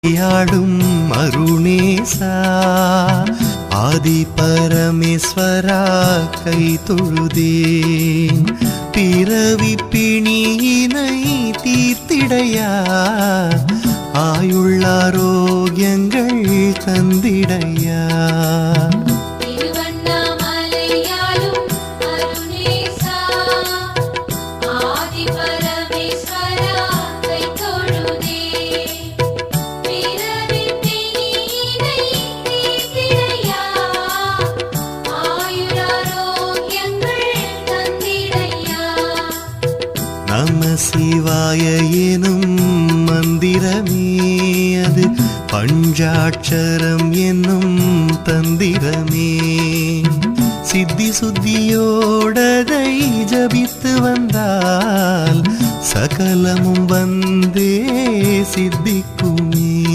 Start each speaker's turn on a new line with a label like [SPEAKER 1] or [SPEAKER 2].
[SPEAKER 1] யாடும் அருணேசா ஆதி பரமேஸ்வரா கை தொழுதேன் பிறவி பிணியினை தீர்த்திடையா ஆயுள்ளாரோக்கியங்கள் தந்திடையா நம சிவாய எனும் மந்திரமே அது பஞ்சாட்சரம் என்னும் தந்திரமே சித்தி சுத்தியோடதை ஜபித்து வந்தால் சகலமும் வந்தே சித்திக்கும்